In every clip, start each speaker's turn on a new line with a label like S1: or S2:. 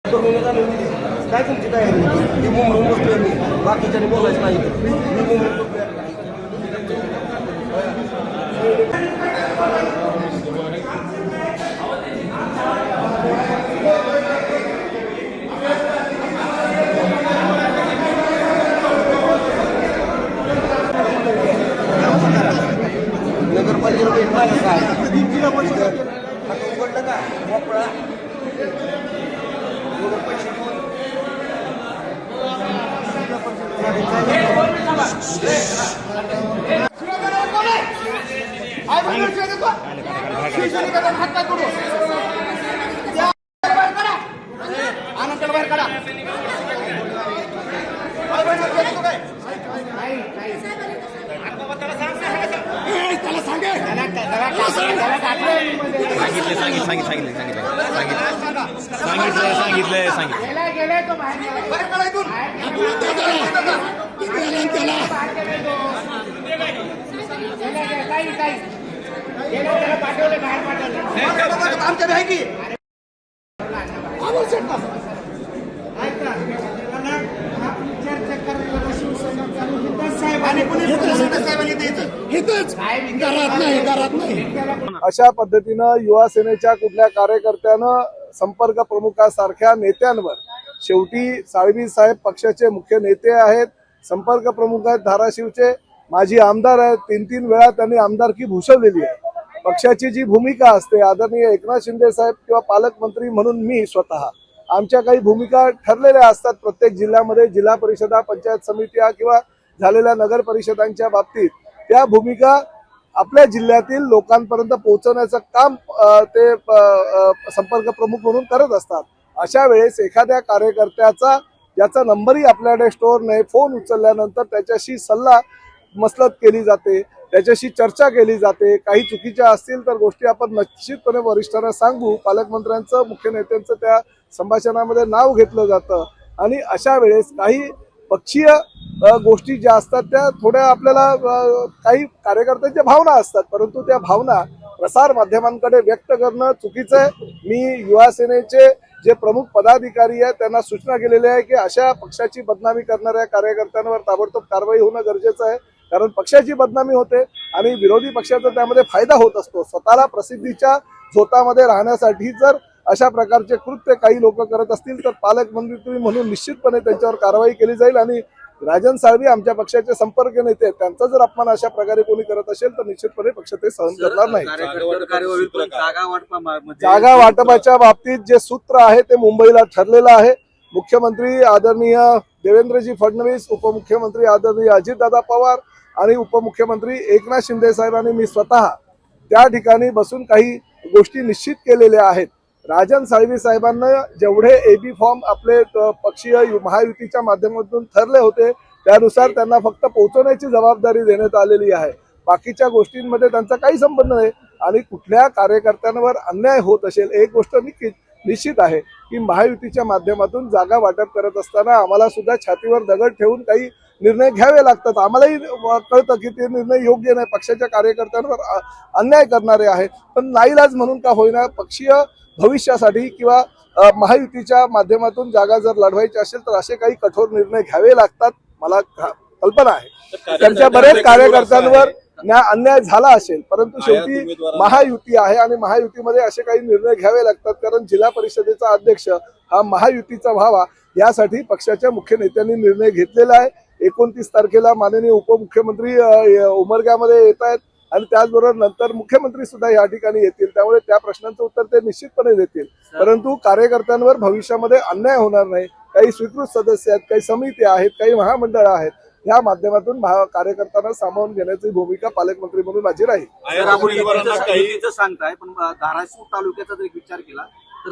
S1: काय तुमची तयारी ती मुंबईहून बसतोय मी बाकीच्याने बोलायचं नाही मी नगरपालिकेला उघडलं का मोकळा
S2: अशा पद्धतीनं युवा सेनेच्या कुठल्या कार्यकर्त्यानं संपर्क प्रमुखासारख्या नेत्यांवर, शेवटी साळवी साहेब पक्षाचे मुख्य नेते आहेत, संपर्क प्रमुख आहेत धाराशिवचे, माजी आमदार आहेत, 3 वेळा त्यांनी आमदारकी भूषवलेली आहे. पक्षाची जी भूमिका असते, आदरणीय एकनाथ शिंदे साहेब किंवा पालकमंत्री म्हणून मी स्वतः, आमच्या काही भूमिका ठरलेल्या असतात प्रत्येक जिल्ह्यामध्ये, जिल्हा परिषदा, पंचायत समित्या किंवा झालेल्या नगर परिषदांच्या बाबतीत. त्या भूमिका आपल्या जिल्ह्यातील लोकांपर्यंत पोहोचवण्याचं काम ते संपर्क प्रमुख म्हणून करत असतात. अशा वेळेस एखाद्या कार्यकर्त्याचा ज्याचा नंबरही आपल्याकडे स्टोअर नाही, फोन उचलल्यानंतर त्याच्याशी सल्ला मसलत केली जाते, त्याच्याशी चर्चा केली जाते. काही चुकीच्या असतील तर गोष्टी आपण निश्चितपणे वरिष्ठांना सांगू. पालकमंत्र्यांचं, मुख्य नेत्यांचं त्या संभाषणामध्ये नाव घेतलं जातं आणि अशा वेळेस काही पक्षीय गोष्टी ज्या असतात त्या थोड्या आपल्याला काही कार्यकर्त्यांच्या भावना असतात, परंतु त्या भावना प्रसार माध्यमांकडे व्यक्त करणं चुकीचं आहे. मी युवा सेनेचे जे प्रमुख पदाधिकारी आहेत त्यांना सूचना केलेली आहे की अशा पक्षाची बदनामी करणाऱ्या कार्यकर्त्यांवर ताबडतोब कारवाई होणं गरजेचं आहे. कारण पक्षाची बदनामी होते आणि विरोधी पक्षाचा त्यामध्ये फायदा होत असतो. स्वतःला प्रसिद्धीच्या झोतामध्ये राहण्यासाठी जर अशा प्रकारचे कृत्य काही लोक करत असतील तर पालकमंत्री म्हणून निश्चितपणे त्यांच्यावर कारवाई केली जाईल. आणि राजन साळवी आमच्या पक्षाचे संपर्क नेते, त्यांचा जर अपमान अशा प्रकारे कोणी करत असेल तर निश्चितपणे पक्ष ते सहन करणार नाही. जागा वाटपाच्या बाबतीत जे सूत्र आहे ते मुंबईला ठरलेलं आहे. मुख्यमंत्री आदरणीय देवेंद्रजी फडणवीस, उपमुख्यमंत्री आदरणीय अजितदादा पवार आणि उपमुख्यमंत्री एकनाथ शिंदे साहेबांनी मी स्वतः त्या ठिकाणी बसून काही गोष्टी निश्चित केलेल्या आहेत. राजन साळवी साहेबांना जेवढे एबी फॉर्म आपले पक्षीय महायुतीच्या माध्यमातून ठरले होते त्यानुसार त्यांना फक्त पोहोचवण्याची जबाबदारी देण्यात आलेली आहे. बाकीच्या गोष्टींमध्ये त्यांचा काही संबंध नाही. आणि कुठल्या कार्यकर्त्यांवर अन्याय होत असेल, एक गोष्ट निश्चित आहे की महायुतीच्या माध्यमातून जागा वाटप करत असताना आम्हाला सुद्धा छातीवर दगड ठेवून काही निर्णय घ्यावे लागतात. आम्हालाही कळतं की ते निर्णय योग्य नाही, पक्षाच्या कार्यकर्त्यांवर अन्याय करणारे आहेत. पण नाईलाज म्हणून का होईना पक्षीय भविष्यासाठी किंवा महायुतीच्या माध्यमातून जागा जर लढवायची असेल तर असे काही कठोर निर्णय घ्यावे लागतात. मला कल्पना आहे त्यांच्या बरेच कार्यकर्त्यांवर अन्याय झाला असेल, परंतु शेवटी महायुती आहे आणि महायुतीमध्ये असे काही निर्णय घ्यावे लागतात. कारण जिल्हा परिषदेचा अध्यक्ष हा महायुतीचा व्हावा यासाठी पक्षाच्या मुख्य नेत्यांनी निर्णय घेतलेला आहे. 29 तारखेला माननीय उपमुख्यमंत्री उमरग्यामध्ये येत आहेत आणि त्याचबरोबर नंतर मुख्यमंत्री सुद्धा या ठिकाणी येतील. त्यामुळे त्या प्रश्नांचं उत्तर ते निश्चितपणे देतील. परंतु कार्यकर्त्यांवर भविष्यामध्ये अन्याय होणार नाही. काही स्वीकृत सदस्य आहेत, काही समिती आहेत, काही महामंडळ आहेत, या माध्यमातून कार्यकर्त्यांना सामावून घेण्याची भूमिका पालकमंत्री म्हणून माझी राहील.
S3: सांगताय पण धाराशिव तालुक्याचा जर विचार केला तर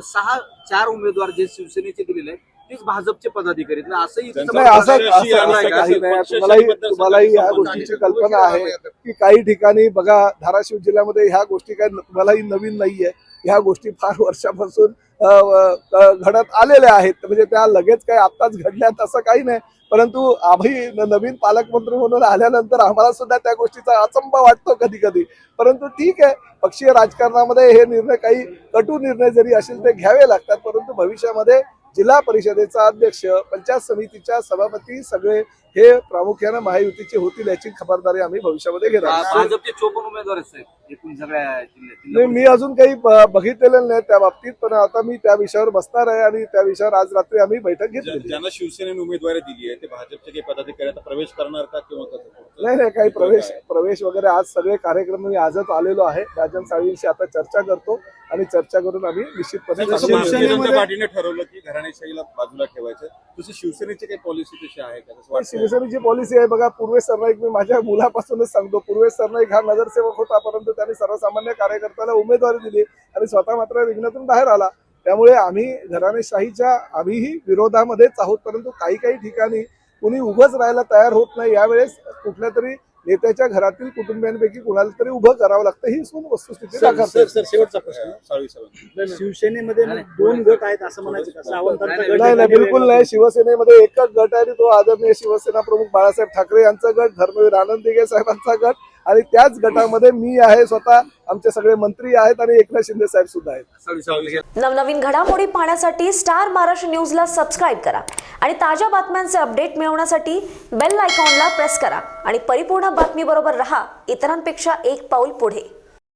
S3: 4 उमेदवार जे शिवसेनेचे दिलेले आहेत तेच भाजपचे पदाधिकारी असंही
S2: तुम्हालाही या गोष्टीची कल्पना आहे की काही ठिकाणी बघा धाराशिव जिल्ह्यामध्ये ह्या गोष्टी काही तुम्हालाही नवीन नाहीये. ह्या गोष्टी फार वर्षापासून घडत आलेल्या आहेत. म्हणजे त्या लगेच काही आत्ताच घडल्यात असं काही नाही. परंतु आम्ही नवीन पालकमंत्री म्हणून आल्यानंतर आम्हाला सुद्धा त्या गोष्टीचा अचंब वाटतो कधी कधी. परंतु ठीक आहे, पक्षीय राजकारणामध्ये हे निर्णय काही कटू निर्णय जरी असेल ते घ्यावे लागतात. परंतु भविष्यामध्ये जिल्हा परिषदेचा अध्यक्ष, पंचायत समितीच्या सभापती सगळे हे प्रामुख्यानं महायुतीचे होतील याची खबरदारी आम्ही भविष्यामध्ये घेणार आहोत.
S3: भाजपचे 54 उमेदवार आहेत साहेब एकूण सगळ्या जिल्ह्यात.
S2: नाही, मी अजून काही बघितलेलं नाही त्या बाबतीत, पण आता मी त्या विषयावर बसणार आहे आणि त्या विषयावर आज रात्री आम्ही बैठक घेतली.
S4: ज्यांना शिवसेनेने उमेदवारी दिली आहे ते भाजपचे काही पदाधिकारी आता प्रवेश करणार का किंवा कसं?
S2: नाही काही प्रवेश वगैरे आज सगळे कार्यक्रम मी आजच आलेलो आहे. राजन साळवींशी आता चर्चा करतो आणि चर्चा करून आम्ही निश्चितपणे
S4: भारतीय जनता पार्टीने ठरवलं की घराणेशाहीला बाजूला ठेवायचं. तशी शिवसेनेची काही पॉलिसी तशी आहे का? कसं वाटतं?
S2: शिवसेनेची पॉलिसी आहे बघा, पूर्वेश सरनाईक, मी माझ्या मुलापासूनच सांगतो, पूर्वेश सरनाईक हा नगरसेवक होता, परंतु त्यांनी सर्वसामान्य कार्यकर्त्याला उमेदवारी दिली आणि स्वतः मात्र रिंगणातून बाहेर आला. त्यामुळे आम्ही घराणेशाहीच्या आम्हीही विरोधामध्येच आहोत, परंतु काही ठिकाणी कुणी उभंच राहायला तयार होत नाही. यावेळेस कुठल्या तरी नेत्याच्या घरातील कुटुंबियांपैकी कुणाला तरी उभं करावं लागतं, ही वस्तुस्थिती दाखवते.
S5: शेवटचा प्रश्न,
S4: साळवी साहेब,
S5: शिवसेनेमध्ये 2 गट आहेत असं म्हणायचं का? सावंतांचा गट
S2: नाही बिलकुल नाही. शिवसेनेमध्ये एकच गट आहे, तो आदरणीय शिवसेना प्रमुख बाळासाहेब ठाकरे यांचा गट, धर्मवीर आनंद दिघे साहेबांचा गट, आणि त्याच गटामध्ये मी आहे, स्वतः आमचे सगळे मंत्री आहेत आणि एकनाथ शिंदे साहेब सुद्धा आहेत.
S6: नवनवीन घडामोडी पाहण्यासाठी स्टार महाराष्ट्र न्यूजला सबस्क्राईब करा आणि ताज्या बातम्यांचे अपडेट मिळवण्यासाठी बेल आयकॉनला प्रेस करा आणि परिपूर्ण बातमीबरोबर रहा, इतरांपेक्षा एक पाऊल पुढे.